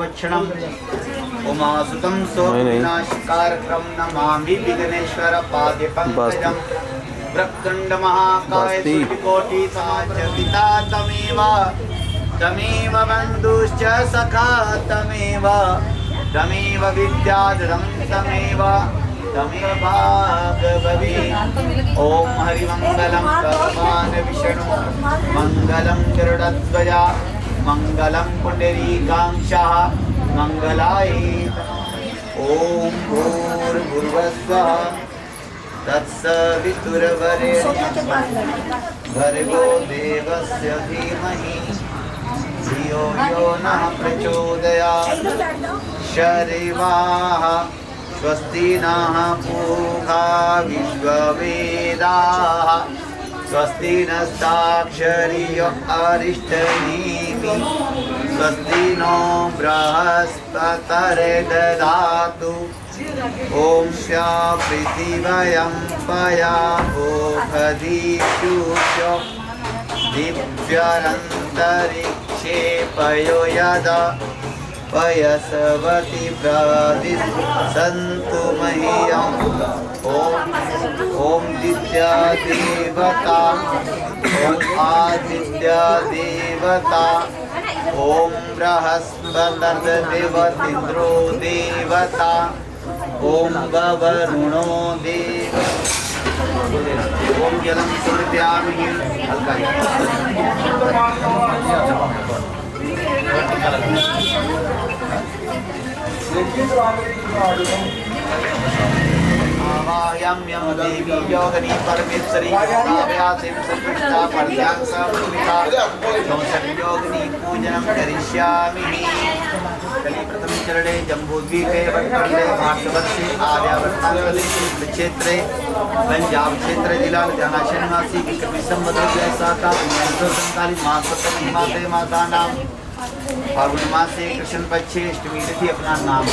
वक्षणम उमासुतं सोमनाशकारक्रम नमामि विघ्नेश्वर पादे पंकजम प्रकंड महाकाय सूर्यकोटि समाचरिता तमेव बंधुश्च सखा तमेव विद्याधरं तमेव भागवती। ओम हरिमंगलम भगवान विष्णु मंगलम गरुड़ध्वजा मंगलम पुंडरीकाक्षः मंगलाय। ओम भूर्भुवस्सुवः तत्सवितुर्वरेण्यं भर्गो देवस्य धीमहि धियो यो नः प्रचोदयात्। शर्वाः स्वस्ति नः पूषा विश्ववेदाः स्वस्ति नस्ताक्षर्यो अरिष्टनेमिः स्वस्ति नो बृहस्पतिर्दधातु। ओम स्या पृथिव्यां पया ओषधीषु दिव्यरन्तरिक्षे पयो यदा पयसवति प्रदिशन्तु मह्यम्। ओम दित्या देवता ओम आदित्य देवता ओम बृहस्पतिर्देवतिन्द्रो देवता ओम वरुणो देव। ओम जलम समर्पयामि। हल्का आवाहयाम्यं देवी योगिनी परमेश्वरी काव्यासिं संपृष्टा पर्यां समर्पिता योगिनी पूजनं करिष्यामि। कली प्रथम चरणे जम्बूद्वीपे वटखंडे भारतवर्षे आर्यावर्तांचले क्षेत्रे पंजाब क्षेत्र जिला लुधियाना निवासी विक्रमी संवत वैशाखा 1947 मासोत्तर महिमाते माता नाम फागुन मासे कृष्ण पक्षे अष्टमी तिथि अपना नाम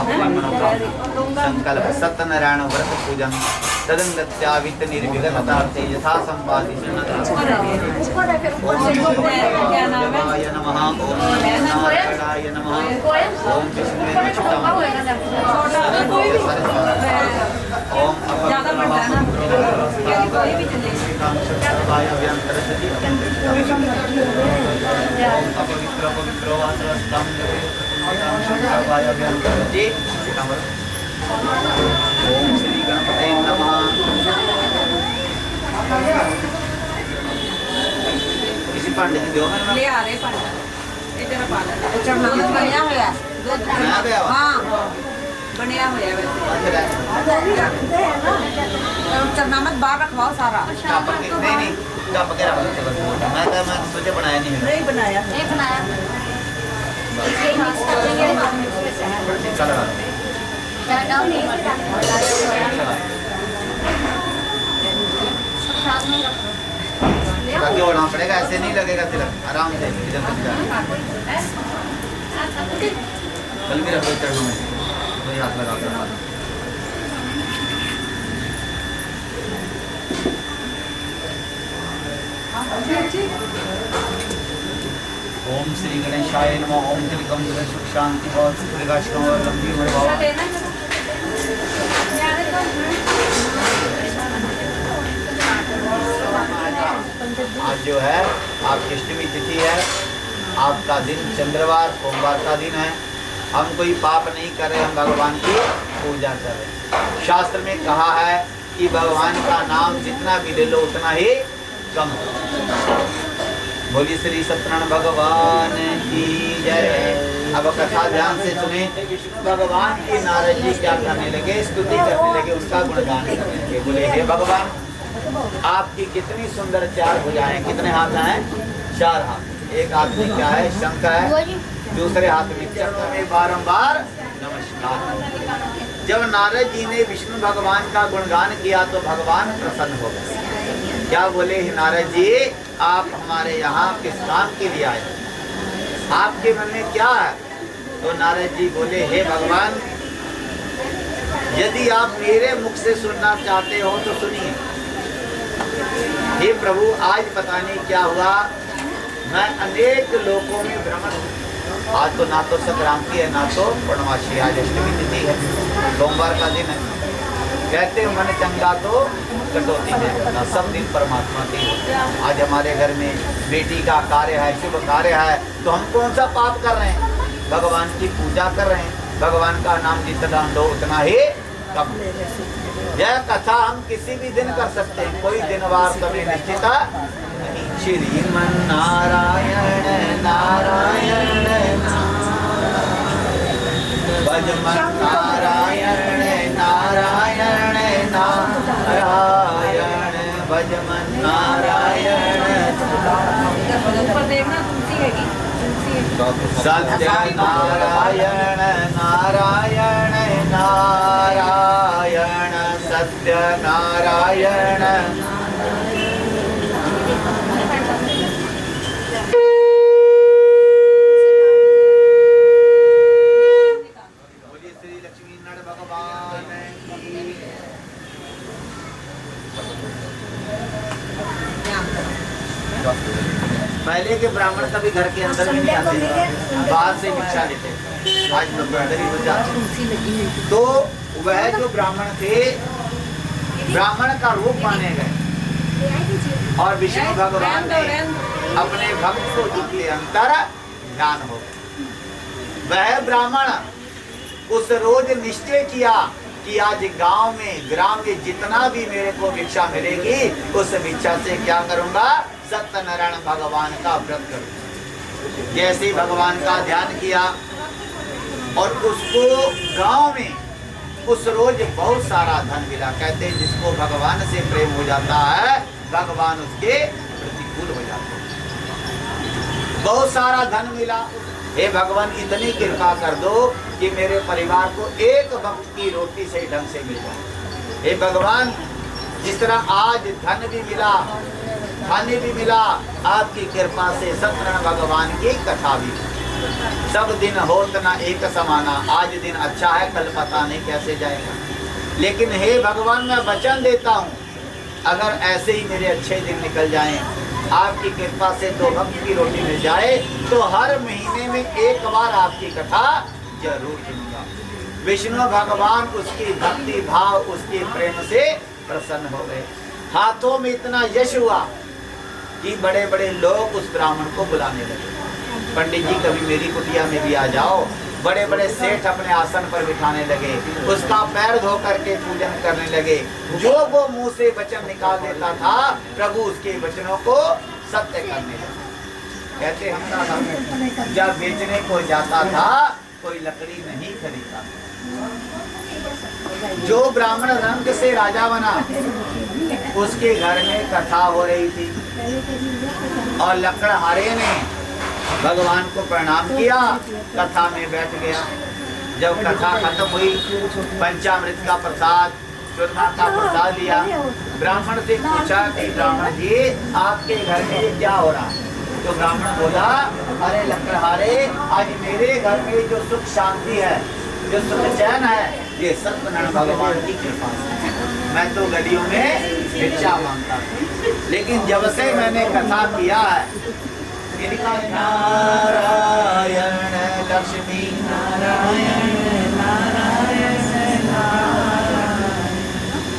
अपनी मनोकामना संकल्प सत्यनारायण व्रत पूजन तदंगत्यावित निर्विघ्नतार्थे यथा संपादि ओम नमः ओम नारायणाय नमः ओम विष्णुवे नमः ओम अपवित्र पवित्र वासरस्तम ओम श्री गणपते नमः। किसी पांडे जी दो ले आ रहे पांडा ये तेरा पाला चढ़ना बनया होया हां बनया होया वैसे चढ़ना मत बाहर रखवाओ सारा नहीं कब के रख मैं सोचे बनाया नहीं बनाया ताकि ओढ़ना पड़ेगा, ऐसे नहीं लगेगा तिलक, आराम से कल भी रखो चढ़ने में वही हाथ लगा कर ओम श्री गणेशाय नमः। ओम तिलकम सुख शांति और प्रकाशकम और लंबी उम्र भव। आज जो है आपकी अष्टमी तिथि है, आपका दिन चंद्रवार सोमवार का दिन है। हम कोई पाप नहीं कर रहे, हम भगवान की पूजा कर रहे। शास्त्र में कहा है कि भगवान का नाम जितना भी ले लो उतना ही कम। बोलिए श्री सत्यनारायण भगवान की जय। अब कथा ध्यान से सुने। भगवान की नारद जी क्या करने लगे, स्तुति करने लगे, उसका गुणगान करने लगे। बोले हे भगवान, आपकी कितनी सुंदर चार भुजाएं, कितने हाथ हैं? चार हाथ। एक हाथ में क्या है? शंख है, दूसरे हाथ में चक्र में बारंबार नमस्कार। जब नारद जी ने विष्णु भगवान का गुणगान किया तो भगवान प्रसन्न हो गए। क्या बोले? नारद जी, आप हमारे यहाँ किस काम के लिए आए? आपके मन में क्या है? तो नारद जी बोले, हे भगवान, यदि आप मेरे मुख से सुनना चाहते हो तो सुनिए। हे प्रभु, आज पता नहीं क्या हुआ, मैं अनेक लोकों में भ्रमण हूँ। आज तो ना तो संक्रांति है ना तो पूर्णमासी, आज अष्टमी तिथि है, सोमवार का दिन है। कहते हैं मन चंगा तो कटौती में, सब दिन परमात्मा के होते हैं। आज हमारे घर में बेटी का कार्य है, शुभ कार्य है, तो हम कौन सा पाप कर रहे हैं? भगवान की पूजा कर रहे हैं। भगवान का नाम जितना लो उतना ही कम। यह कथा हम किसी भी दिन कर सकते हैं, कोई दिन वार कभी निश्चित नहीं। श्रीमन नारायण नारायण भजमन नारायण नारायण नारायण भजमन नारायण। सत्य नारायण नारायण नारायण सत्य नारायण। बोलिए श्री लक्ष्मी नारायण भगवान की। पहले के ब्राह्मण कभी घर के अंदर भी नहीं आते, बाहर से भिक्षा लेते। आज तो अंदर ही हो जाते। तो वह जो ब्राह्मण थे, ब्राह्मण का रूप माने गए और विष्णु भगवान ने अपने भक्त को जिनके अंतर ध्यान हो गए। वह ब्राह्मण उस रोज निश्चय किया कि आज गांव में ग्राम में जितना भी मेरे को भिक्षा मिलेगी, उस भिक्षा से क्या करूंगा? सत्यनारायण भगवान का व्रत करूंगा। जैसे भगवान का ध्यान किया और उसको गांव में उस रोज बहुत सारा धन मिला। कहते हैं जिसको भगवान से प्रेम हो जाता है, भगवान उसके प्रतिकूल हो जाते हैं। बहुत सारा धन मिला। हे भगवान इतनी कृपा कर दो कि मेरे परिवार को एक वक्त की रोटी से ढंग से मिल जाए। हे भगवान जिस तरह आज धन भी मिला, खाने भी मिला, आपकी कृपा से सत्यनारायण भगवान की कथा भी। सब दिन होत ना एक समाना, आज दिन अच्छा है कल पता नहीं कैसे जाएगा। लेकिन हे भगवान मैं वचन देता हूँ, अगर ऐसे ही मेरे अच्छे दिन निकल जाएं, आपकी कृपा से 2 वक्त की रोटी मिल जाए, तो हर महीने में एक बार आपकी कथा जरूर सुनूंगा। विष्णु भगवान उसकी भक्ति भाव, उसके प्रेम से प्रसन्न हो गए। हाथों में इतना यश हुआ कि बड़े बड़े लोग उस ब्राह्मण को बुलाने लगे। पंडित जी कभी मेरी कुटिया में भी आ जाओ। बड़े बड़े सेठ अपने आसन पर बिठाने लगे, उसका पैर धो करके पूजन करने लगे। जो वो मुंह से वचन निकाल देता था, प्रभु उसके वचनों को सत्य करने लगे। कहते हम जब बेचने को जाता था, कोई लकड़ी नहीं खरीदता। जो ब्राह्मण रंग से राजा बना, उसके घर में कथा हो रही थी और लकड़हारे ने भगवान को प्रणाम किया, कथा में बैठ गया। जब कथा खत्म हुई, पंचामृत का प्रसाद, चूरमा का प्रसाद लिया। ब्राह्मण से पूछा कि ब्राह्मण जी आपके घर में ये क्या हो रहा है? तो ब्राह्मण बोला, अरे लकड़हारे, आज मेरे घर में जो सुख शांति है, जो सुख चैन है, ये सत्यनारायण भगवान की कृपा से। मैं तो गलियों में भिक्षा मांगता था, लेकिन जब से मैंने कथा किया है, इनका नारायण लक्ष्मी नारायण नारायण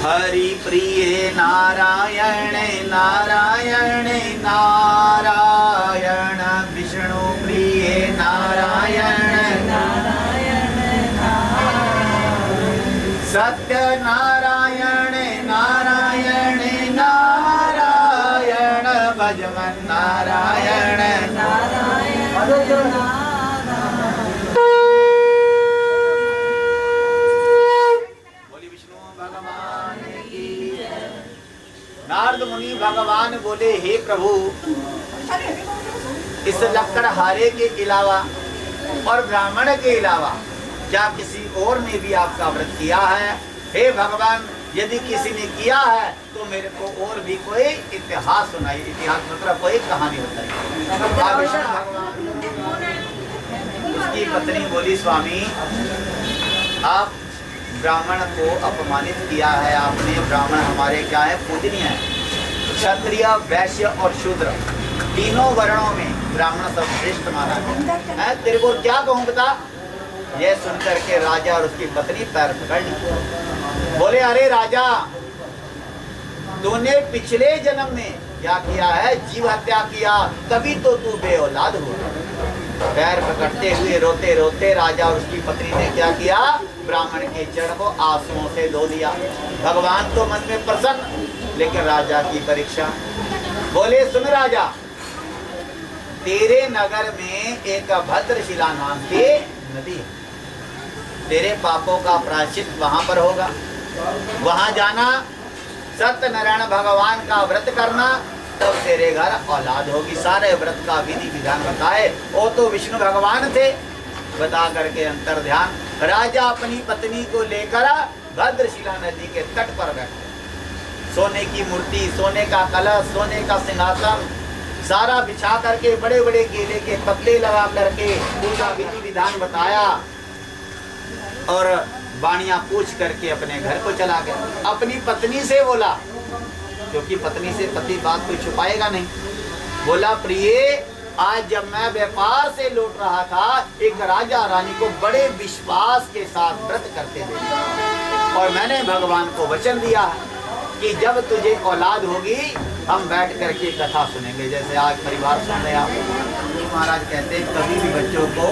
हरि प्रिय नारायण नारायण नारायण विष्णु प्रिय नारायण नारायण सत्य नारायण नारायण नारायण भजमन नारायण नारायण। बोली विष्णु भगवान की। नारद मुनि भगवान बोले, हे प्रभु, इस लकड़हारे के अलावा और ब्राह्मण के अलावा क्या किसी और ने भी आपका व्रत किया है? हे भगवान, यदि किसी ने किया है तो मेरे को और भी कोई इतिहास सुनाइए। इतिहास मतलब कोई कहानी बताइए। उसकी पत्नी बोली, स्वामी आप ब्राह्मण को अपमानित किया है आपने। ब्राह्मण हमारे क्या है? पूजनीय है। क्षत्रिय, वैश्य और शूद्र तीनों वर्णों में ब्राह्मण सब श्रेष्ठ माना है। तेरे को क्या कहूँ बता। यह सुनकर के राजा और उसकी पत्नी पैर पकड़ ली। बोले अरे राजा, तूने पिछले जन्म में क्या किया है, जीव हत्या किया, तभी तो तू बेऔलाद हो। पैर पकड़ते हुए रोते रोते राजा और उसकी पत्नी ने क्या किया, ब्राह्मण के चरण को आंसुओं से धो दिया। भगवान तो मन में प्रसन्न, लेकिन राजा की परीक्षा। बोले सुन राजा, तेरे नगर में एक भद्रशिला नाम की नदी है। तेरे पापों का प्रायश्चित वहां पर होगा। वहां जाना, सत्यनारायण भगवान का व्रत करना, तब तेरे घर औलाद होगी। सारे व्रत का विधि विधान बताए। वो तो विष्णु भगवान थे। बता करके अंतर ध्यान राजा अपनी पत्नी को लेकर भद्रशिला नदी के तट पर बैठे। सोने की मूर्ति, सोने का कलश, सोने का सिंहासन सारा बिछा करके, बड़े बड़े केले के पत्ते लगा करके पूरा विधि विधान बताया और वाणियां पूछ करके अपने घर को चला गया। अपनी पत्नी से बोला, क्योंकि पत्नी से पति बात कोई छुपाएगा नहीं। बोला प्रिय, आज जब मैं व्यापार से लौट रहा था, एक राजा रानी को बड़े विश्वास के साथ व्रत करते देखा और मैंने भगवान को वचन दिया कि जब तुझे औलाद होगी हम बैठ करके कथा सुनेंगे, जैसे आज परिवार सुन रहे आप। महाराज कहते हैं कभी भी बच्चों को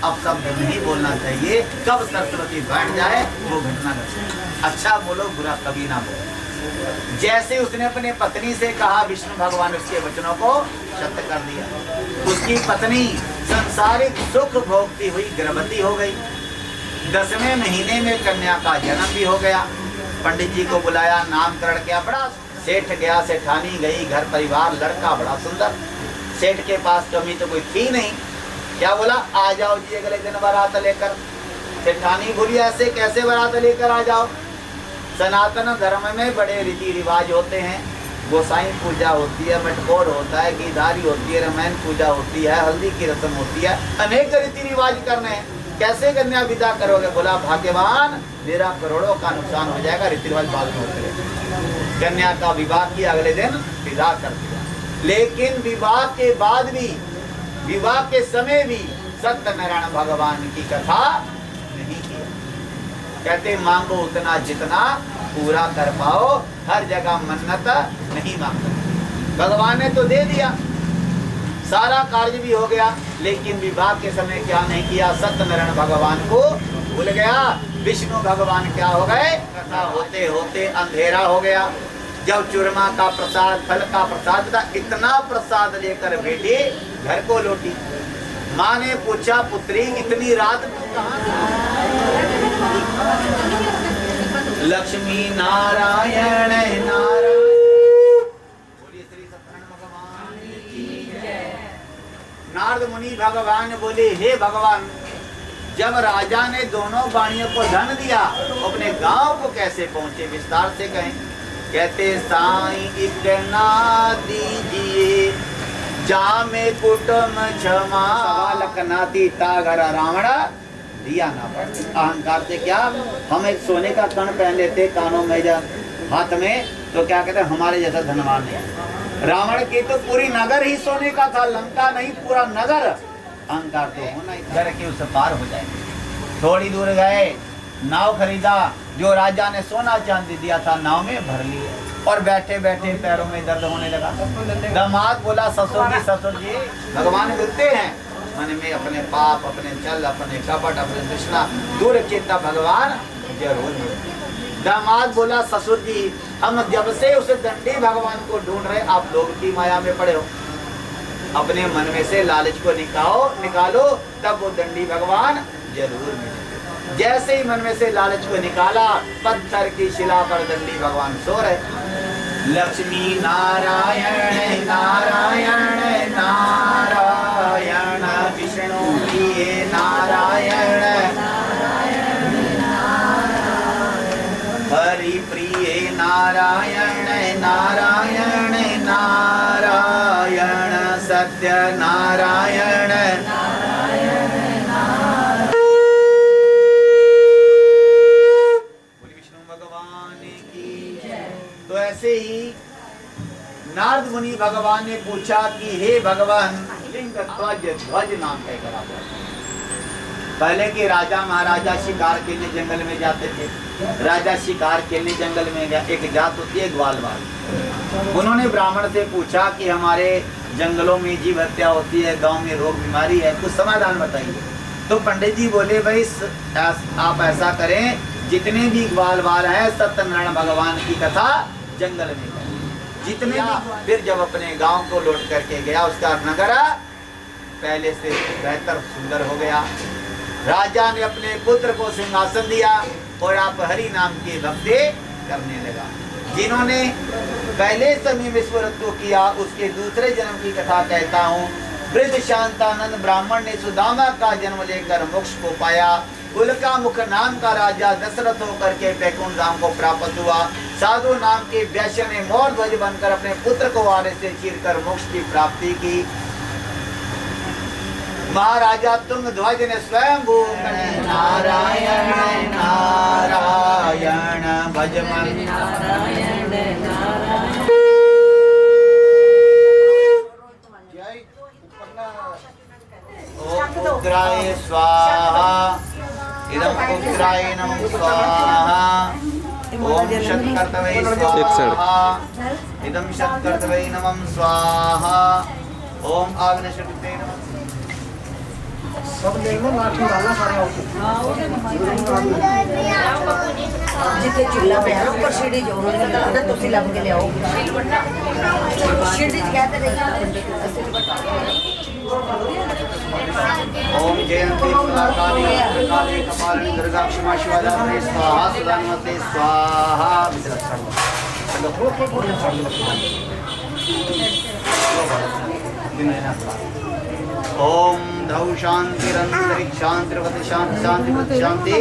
अब शब्द नहीं बोलना चाहिए। कब सरस्वती बैठ जाए वो घटना घटे। अच्छा बोलो, बुरा कभी ना बोलो। जैसे उसने अपने पत्नी से कहा, विष्णु भगवान उसके वचनों को सत्य कर दिया। उसकी पत्नी संसारिक सुख भोगती हुई गर्भवती हो गई। 10वें महीने में कन्या का जन्म भी हो गया। पंडित जी को बुलाया, नामकरण किया। बड़ा सेठ गया, सेठानी गई, घर परिवार, लड़का बड़ा सुंदर। सेठ के पास कमी तो कोई थी नहीं। क्या बोला, आ जाओ जी अगले दिन बारात लेकर। सेठानी बोली ऐसे कैसे बारात लेकर आ जाओ। सनातन धर्म में बड़े रीति रिवाज होते हैं। गोसाई पूजा होती है, मटकोर होता है, गीधारी होती है, रामायण पूजा होती है, हल्दी की रस्म होती है, अनेक रीति रिवाज करने हैं। कैसे कन्या विदा करोगे। बोला भाग्यवान, मेरा करोड़ों का नुकसान हो जाएगा, रीति रिवाज बाद में होते हैं। कन्या का विवाह किया, अगले दिन विदा कर दिया। लेकिन विवाह के बाद भी, विवाह के समय भी सत्यनारायण भगवान की कथा नहीं किया। कहते मांगो उतना जितना पूरा कर पाओ, हर जगह मन्नत नहीं मांगते। भगवान ने तो दे दिया, सारा कार्य भी हो गया, लेकिन विवाह के समय क्या नहीं किया, सत्यनारायण भगवान को भूल गया। विष्णु भगवान क्या हो गए, कथा होते होते अंधेरा हो गया। जब चूरमा का प्रसाद, फल का प्रसाद था, इतना प्रसाद लेकर बेटी घर को लौटी। माँ ने पूछा, पुत्री इतनी रात कहाँ? लक्ष्मी नारायण नारायण। बोलिए श्री सत्यनारायण भगवान की जय। नारद मुनि भगवान बोले, हे भगवान, जब राजा ने दोनों वाणियों को धन दिया, तो अपने गांव को कैसे पहुंचे, विस्तार से कहें। कहते साईं इतना दीजिए जामे कुटुम क्षमा, सवालक नाती तागर रावण दिया ना पड़े। अहंकार से क्या, हम एक सोने का कण पहन लेते कानों में या हाथ में, तो क्या कहते हमारे जैसा धनवान नहीं। रावण की तो पूरी नगर ही सोने का था, लंका नहीं पूरा नगर। अहंकार तो होना ही, घर के उस पार हो जाए। थोड़ी दूर गए, नाव खरीदा, जो राजा ने सोना चांदी दिया था नाव में भर लिए और बैठे बैठे पैरों में दर्द होने लगा। दामाद बोला, ससुर जी भगवान मिलते हैं। मन में अपने पाप, अपने छल, अपने कपट, अपने तृष्णा दूर चेता भगवान जरूर मिलते। दामाद बोला, ससुर जी हम जब से उस दंडी भगवान को ढूंढ रहे, आप लोग की माया में पड़े हो। अपने मन में से लालच को निकालो, तब वो दंडी भगवान जरूर मिले। जैसे ही मन में से लालच को निकाला, पत्थर की शिला पर दंडी भगवान सो रहे। लक्ष्मी नारायण नारायण नारायण, विष्णु प्रिय नारायण, हरि प्रिय नारायण नारायण नारायण, सत्य नारायण। तो ऐसे ही नारद मुनि भगवान ने पूछा कि हे भगवान, तुंग ध्वज ध्वज नाम का एक राजा। पहले के राजा महाराजा शिकार खेलने जंगल में जाते थे। राजा शिकार खेलने जंगल में गया, एक जात होती है ग्वालवाल। उन्होंने ब्राह्मण से पूछा कि हमारे जंगलों में जीव हत्या होती है, गांव में रोग बीमारी है, कुछ समाधान बताइए। तो पंडित जी बोले भाई आप ऐसा करें, जितने भी ग्वालवाल हैं सत्यनारायण भगवान की कथा जंगल में करें। जितने भी, फिर जब अपने गांव को लौट करके गया, उसका नगर पहले से बेहतर सुंदर हो गया। राजा ने अपने पुत्र को सिंहासन दिया और आप हरि नाम की भक्ति करने लगा। जिन्होंने पहले समय में ईश्वरत्व किया, उसके दूसरे जन्म की कथा कहता हूँ। वृद्ध शांतानंद ब्राह्मण ने सुदामा का जन्म लेकर मोक्ष को पाया। उल्का मुख नाम का राजा दशरथ होकर के बैकुंठ धाम को प्राप्त हुआ। साधु नाम के वैश्य ने मोर ध्वज बनकर अपने पुत्र को आरे से चीरकर मोक्ष की प्राप्ति की। महाराजा तुंग ध्वज ने स्वयं नारायण नारायण भजमन ओम उग्राय स्वाहा इदं उग्राय नमः स्वाहा ओम शतकर्तवे स्वाहा इदं शतकर्तवे नमः स्वाहा ओम आग्नेयशक्ते नमः। सब ले लो, लाठी डालना सारा जिथे चूल्हा पे है ऊपर सीढ़ी जो उन्होंने बताया तो सिला के ले आओ। सीढ़ी कहते ओम जयंती काली काली कपालिनी दुर्गा क्षमा शिवाय स्वाहा सुदानवते स्वाहा। ओम धौ शांतिरंतरिक्ष शांतिर्वत शांति शांतिवत शांति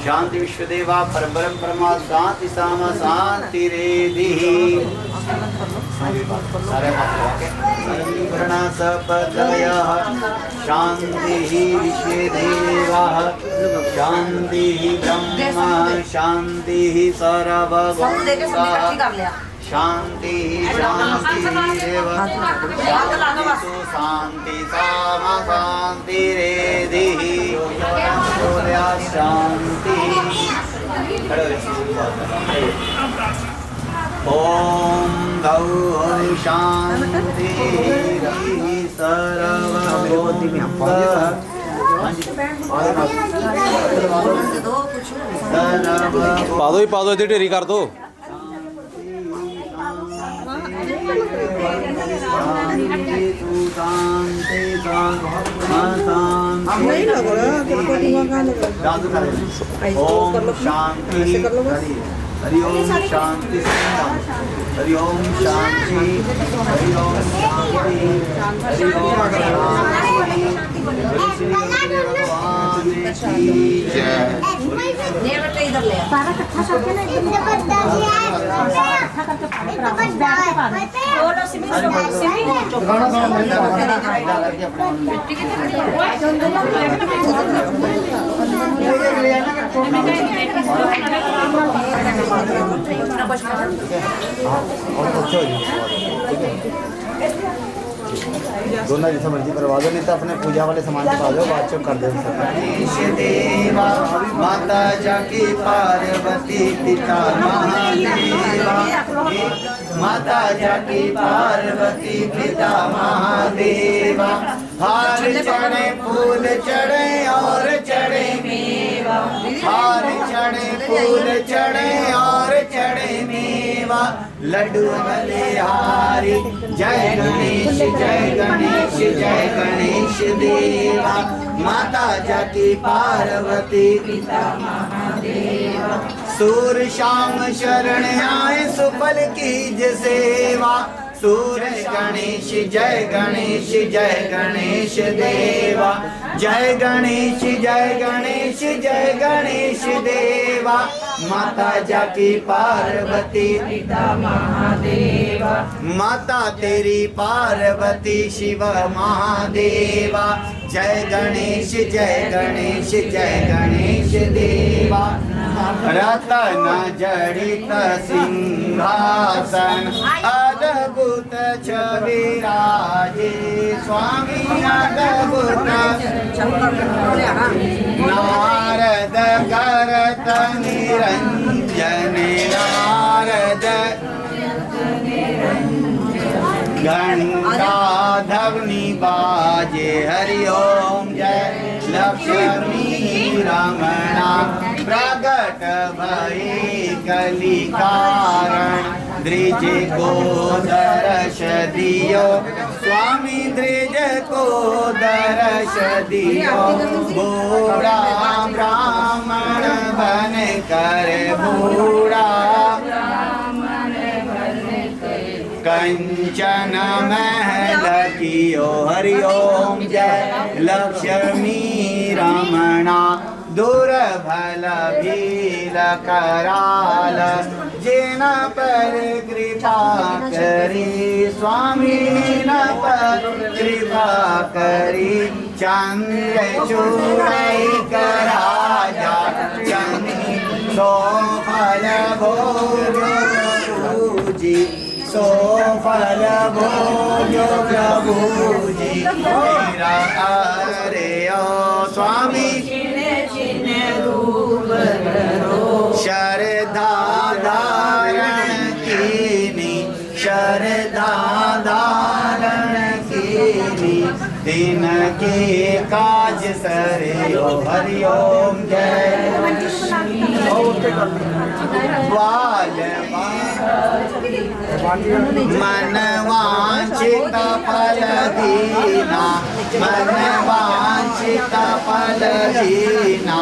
शांति विश्वदेवा परब्रह्म परमा शांति साम शांति रेधि सारे प्रणा सपदयः शांति विश्वदेवा शांति ब्रह्म शांति सर्वभूतः शांति शांति देव शांति साम शांति रेधि शांति। ओम गौ शांति पा दो इतनी ढेरी कर दो। ओम शांति हरि ओम शांति हरि ओम शांति हरि ओम शांति हरि ओम सारा इकट्ठा करके ना दोनों जैसा मर्जी करवा दो, नहीं तो अपने पूजा वाले सामान दिखा दो, बाद चुप कर दो। देवा माता जाकी पार्वती पिता महादेवा माता जाकी पार्वती पिता महादेवा। हार चढ़े फूल चढ़े और चढ़े मेवा, हार चढ़े फूल चढ़े और चढ़े मेवा। लड्डू बलिहारी जय गणेश जय गणेश जय गणेश देवा। माता जाकी पार्वती पिता महादेवा। सूर शाम शरण आए सुफल कीज सेवा। सूरज गणेश जय गणेश जय गणेश देवा। जय गणेश जय गणेश जय गणेश देवा। माता जाकी पार्वती पिता महादेवा। माता तेरी पार्वती शिव महादेवा। जय गणेश जय गणेश जय गणेश देवा। रतन जड़ित सिंहासन अद्भुत कलश विराजे स्वामी अद्भुत नारद करत निरंजन नारद घंटा धवनी बाजे हरि ओम जय लक्ष्मी रमणा प्रगट भई कली कारण द्विज को दर्श दियो स्वामी द्विज को दर्श दियो बूढ़ा ब्राह्मण बन कर बूढ़ा कंचन महल कियो हरि ओम जय लक्ष्मी रमणा दुर्बल भील कराल जिन पर कृपा करी स्वामी न पर कृपा करी चंद्र चूड़ई कराजा चंद्र सो फल भोग जी सो फल भोग प्रभु जी मेरा अरे ओ स्वामी शरधा धारण कीनी शरधा धारण कीनी दिन के काज सरे ओ हरि ओम जय मन वांछित फल दीना मन वांछित फल दीना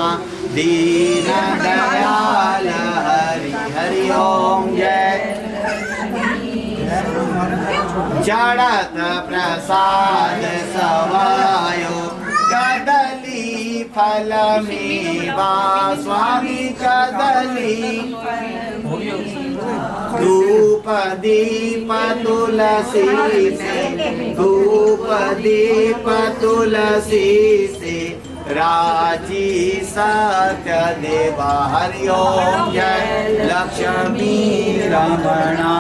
दीन दयाल हरि हरि ओम जय जड़त प्रसाद सवायो कदली फल मेवा स्वामी कदली धूप दीप तुलसी से धूप दीप तुलसी से राजी सत्य देवा हरि ओम जय लक्ष्मी रमणा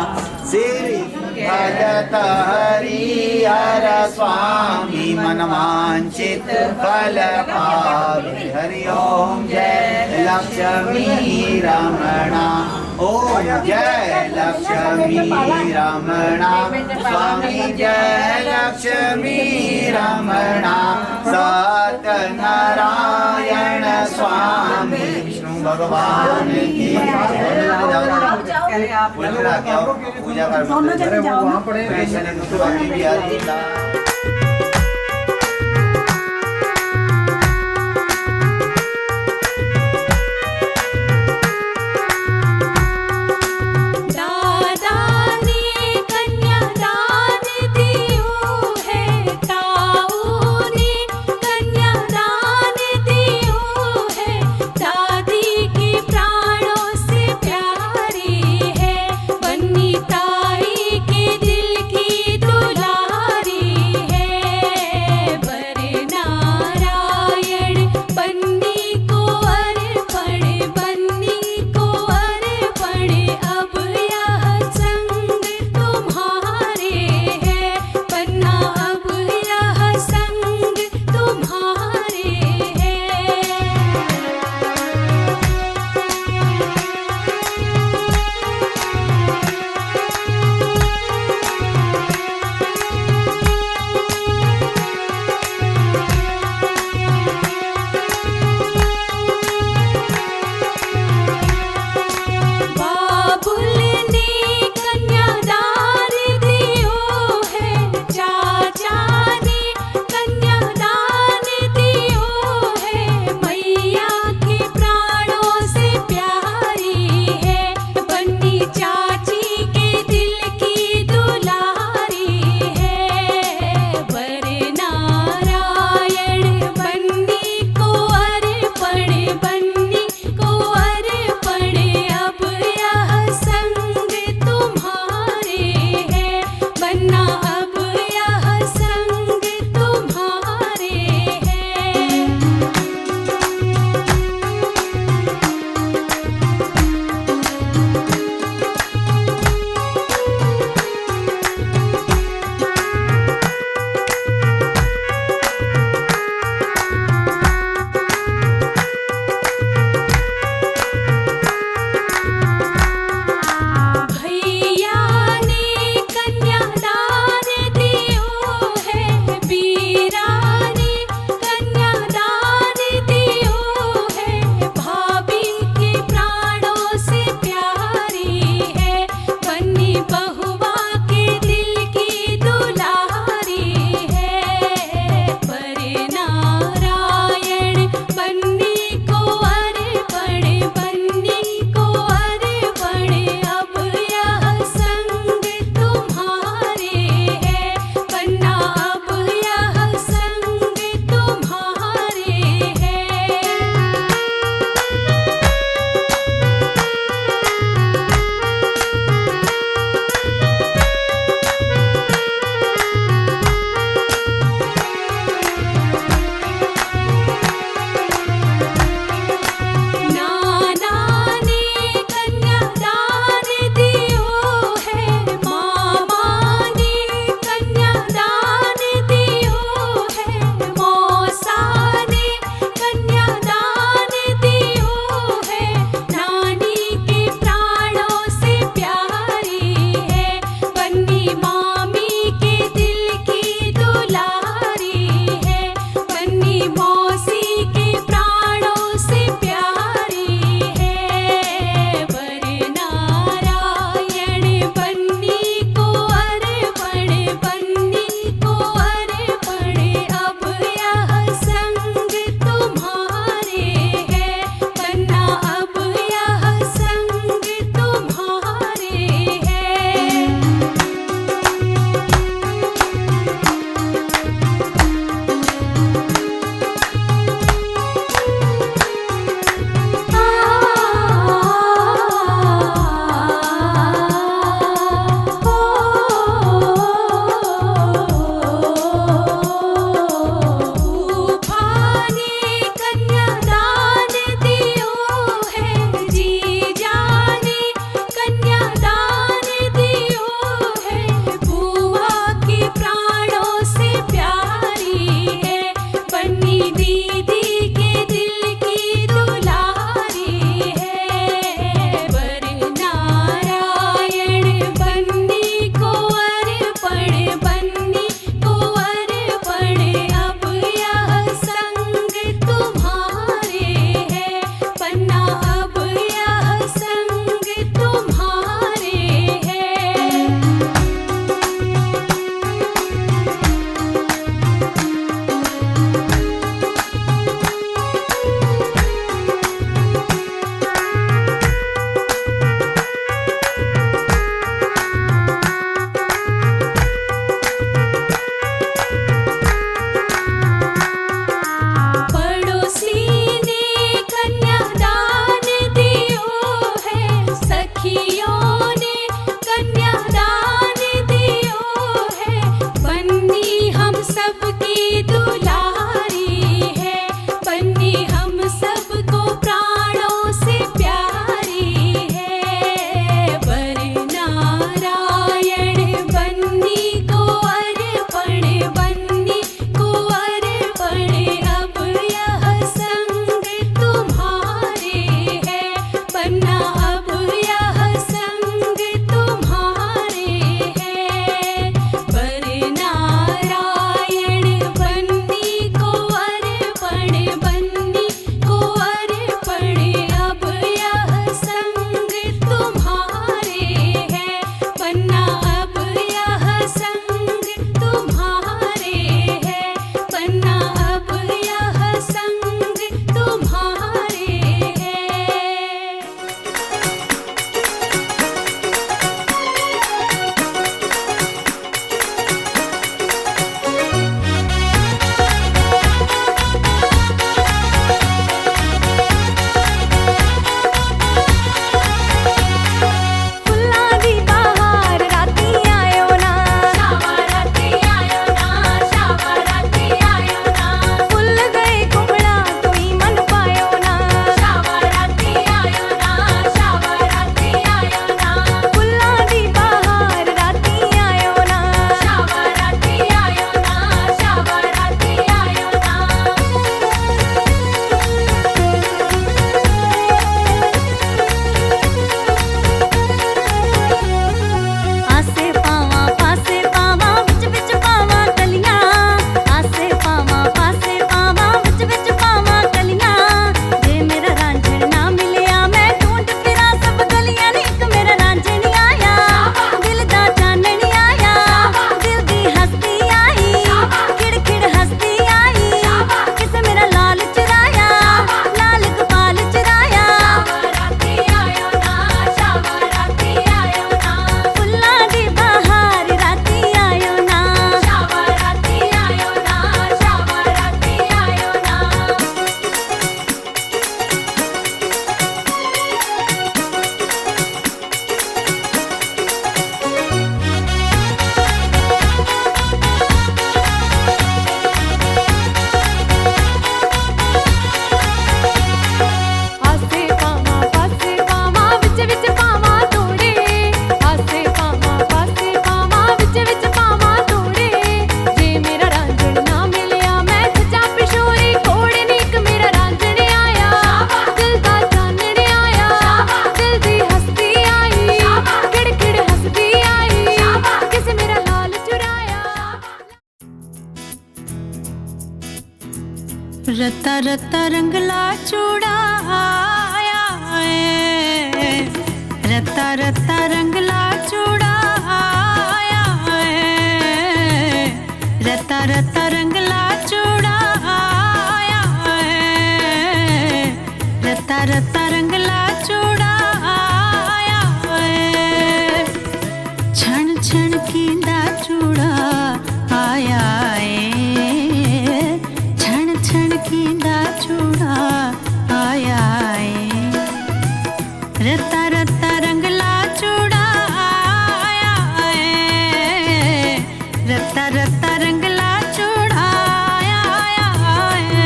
श्री भजत हरि हर स्वामी मनवांचित फल पावे हरि ओम जय लक्ष्मी रमणा ओम जय लक्ष्मी रमणा स्वामी जय लक्ष्मी रमणा सत्यनारायण स्वामी विष्णु भगवान की पूजा कर ताई के दिल की दुलारी रत्ता रत्ता रंगला चूड़ा आया है, रत्ता रत्ता रंगला चूड़ा आया है, रत्ता रत्ता रंगला चूड़ा आया है, रत्ता रत्ता रंगला चूड़ा आया है, छण छण कींदा चूड़ा आया है, छण छण कींदा चूड़ा आया है, रत्ता रत्ता रंगला चूड़ा आया है, रत्ता रत्ता रंगला चूड़ा आया है।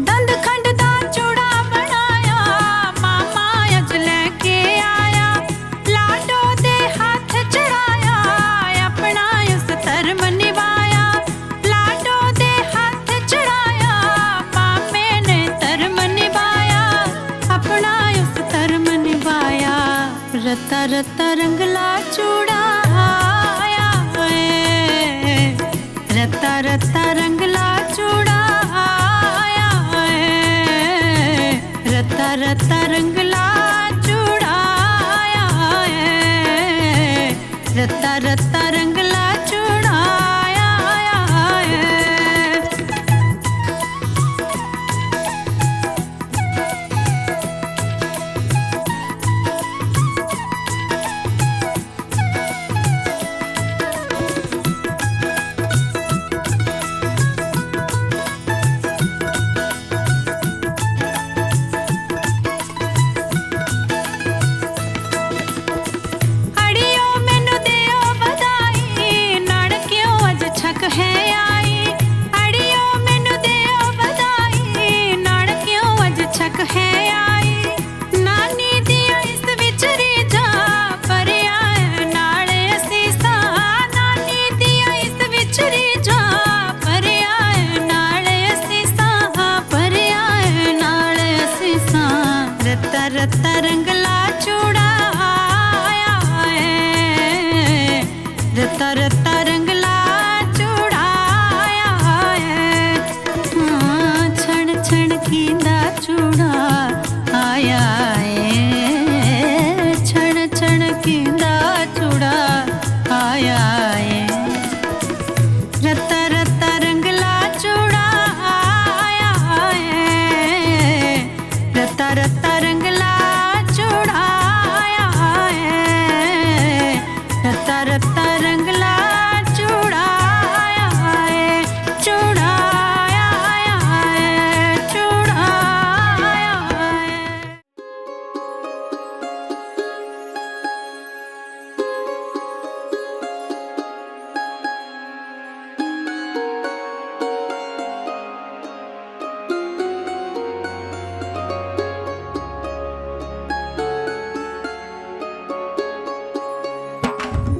दंद खंड दा चूड़ा बनाया मामा अज लेके आया, लाडो दे हाथ चढ़ाया अपना उस धर्म निभाया, लाडो दे हाथ चढ़ाया मामे ने धर्म निभाया, अपना उस धर्म निभाया, रत्ता रत्ता रंगला चूड़ा आया है, रत्ता रत्ता रंगला चूड़ा आया है, रत्ता रत्ता रंगला चूड़ा आया है, रत्ता रत्ता रंगला चूड़ा आया है। अड़ियो मैनू दियो बधाई, नानकियों अज छक है आई, अड़ियो मैनू दियो बधाई, नानकियों अज छक है आई, नानी दिया इस विच रीझा भरिया है नाल असीसा, नानी दिया इस विच रीझा भरिया है नाल असीसा, भरिया है नाल असीसा, रत्ता रत्ता रंगला चूड़ा आया है, रत्ता रत्ता रंगला चूड़ा आया है, हाँ, छण छण कींदा चूड़ा आया है, छण छण कींदा चूड़ा आया है, रत्ता रत्ता रंगला चूड़ा आया है, रत्ता रत्ता रंगला चूड़ा आया है, रत्ता रत्ता रंगला चूड़ा आया है, चूड़ा आया है, चूड़ा आया है।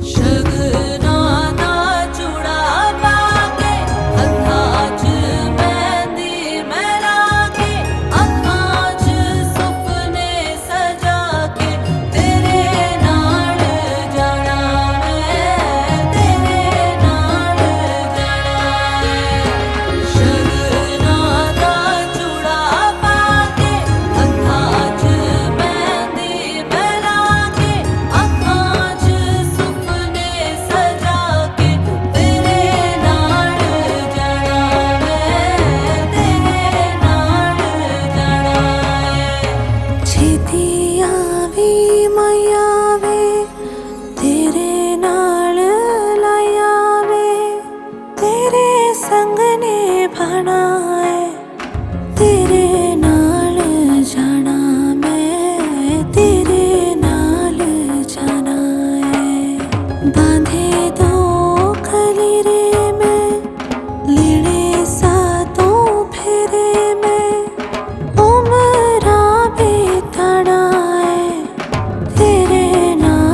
शगना दा चूड़ा पाके हत्थां च मेहंदी मिला के, अखां च सुपने सजा के, तेरे नाल जाना मैं, तेरे नाल जाना है। शगना दा चूड़ा पाके हत्थां च मेहंदी मिला के, अखां च सुपने सजा के, तेरे नाल जाना मैं, तेरे नाल जाना है। छेती आवी मैया वे, तेरे नाल लाया वे, तेरे संग निभाना है, तेरे नाल जाना मैं, तेरे नाल जाना है। बांधे दो खलीरे में, लीड़े सातों फेरे में, उमरा बिताना है, तेरे नाल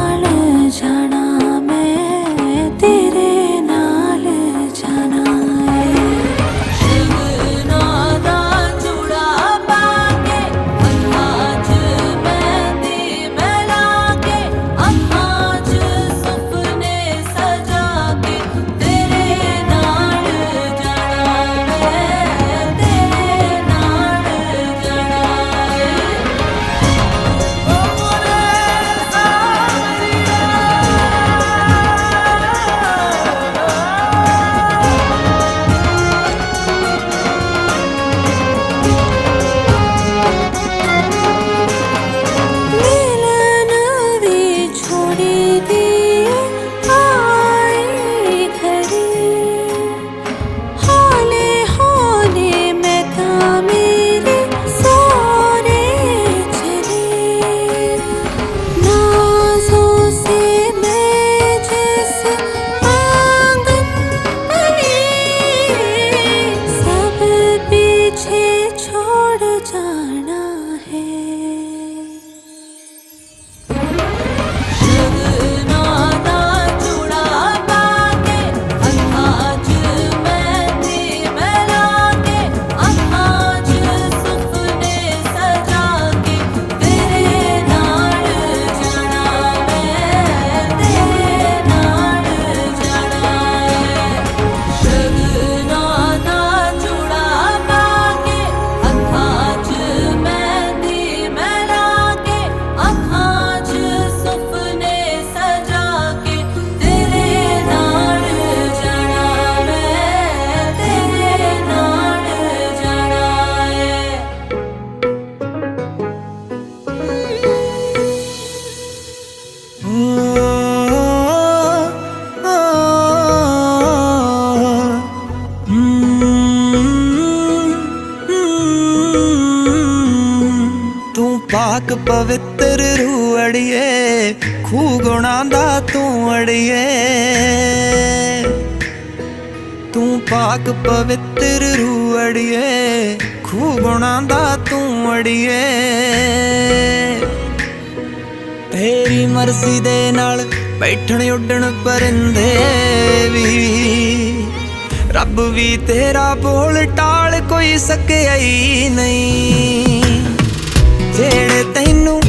ਪਾਕ ਪਵਿੱਤਰ ਰੂ ਅੜੀਏ ਖੂ ਗੁਣਾਂ ਦਾ ਤੂੰ ਅੜੀਏ ਤੂੰ ਪਾਕ ਪਵਿੱਤਰ ਰੂ ਅੜੀਏ ਖੂ ਗੁਣਾਂ ਦਾ ਤੂੰ ਅੜੀਏ ਤੇਰੀ ਮਰਜ਼ੀ ਦੇ ਨਾਲ ਬੈਠਣ ਉੱਡਣ ਪਰਿੰਦੇ ਵੀ ਰੱਬ ਵੀ ਤੇਰਾ ਬੋਲ ਟਾਲ ਕੋਈ ਸਕਿਆ ਹੀ ਨਹੀਂ ਜਿਹੜੇ ਤੈਨੂੰ